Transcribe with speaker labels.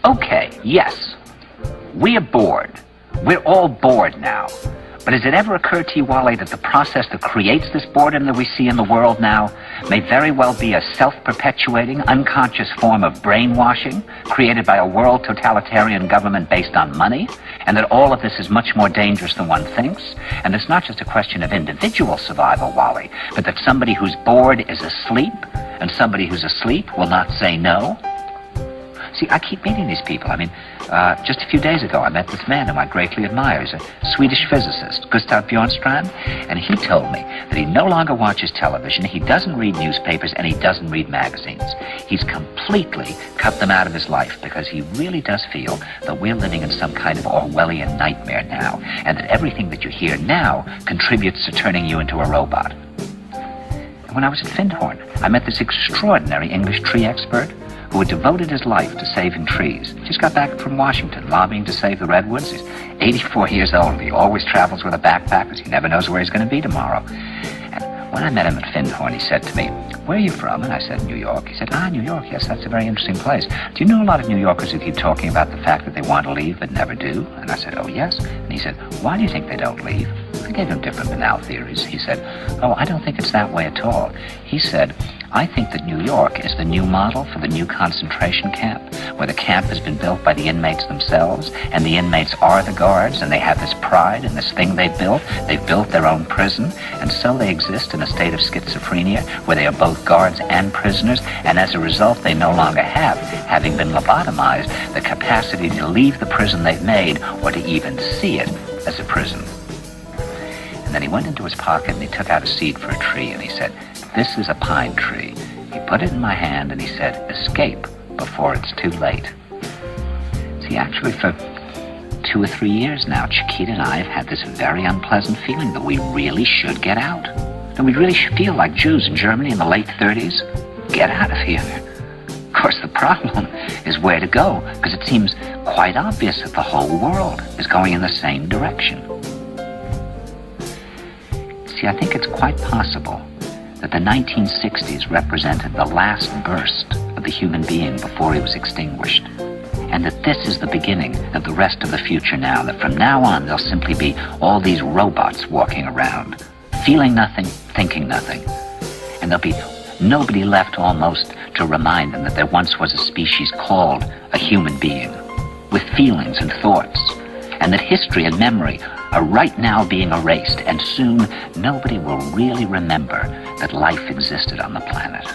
Speaker 1: Okay, yes, we are bored. We're all bored now. But has it ever occurred to you, Wally, that the process that creates this boredom that we see in the world now may very well be a self-perpetuating, unconscious form of brainwashing created by a world totalitarian government based on money, and that all of this is much more dangerous than one thinks, and it's not just a question of individual survival, Wally, but that somebody who's bored is asleep, and somebody who's asleep will not say no? See, I keep meeting these people. I mean, just a few days ago, I met this man whom I greatly admire. He's a Swedish physicist, Gustav Bjornstrand, and he told me that he no longer watches television, he doesn't read newspapers, and he doesn't read magazines. He's completely cut them out of his life because he really does feel that we're living in some kind of Orwellian nightmare now, and that everything that you hear now contributes to turning you into a robot. And when I was at Findhorn, I met this extraordinary English tree expert who had devoted his life to saving trees. Just got back from Washington, lobbying to save the redwoods. He's 84 years old. He always travels with a backpack because he never knows where he's going to be tomorrow. And when I met him at Findhorn, he said to me, "Where are you from?" And I said, "New York." He said, "New York, yes, that's a very interesting place. Do you know a lot of New Yorkers who keep talking about the fact that they want to leave but never do?" And I said, "Oh, yes." And he said, "Why do you think they don't leave?" I gave him different banal theories. He said, "Oh, I don't think it's that way at all." He said, "I think that New York is the new model for the new concentration camp, where the camp has been built by the inmates themselves, and the inmates are the guards, and they have this pride in this thing they've built. They've built their own prison, and so they exist in a state of schizophrenia, where they are both guards and prisoners, and as a result, they no longer have, having been lobotomized, the capacity to leave the prison they've made, or to even see it as a prison." And then he went into his pocket and he took out a seed for a tree and he said, "This is a pine tree." He put it in my hand and he said, "Escape before it's too late." See, actually for 2 or 3 years now, Chiquita and I have had this very unpleasant feeling that we really should get out. That we really should feel like Jews in Germany in the late 30s. Get out of here. Of course, the problem is where to go, because it seems quite obvious that the whole world is going in the same direction. See, I think it's quite possible that the 1960s represented the last burst of the human being before he was extinguished, and that this is the beginning of the rest of the future now, that from now on there'll simply be all these robots walking around, feeling nothing, thinking nothing, and there'll be nobody left almost to remind them that there once was a species called a human being, with feelings and thoughts, and that history and memory are right now being erased, and soon nobody will really remember that life existed on the planet.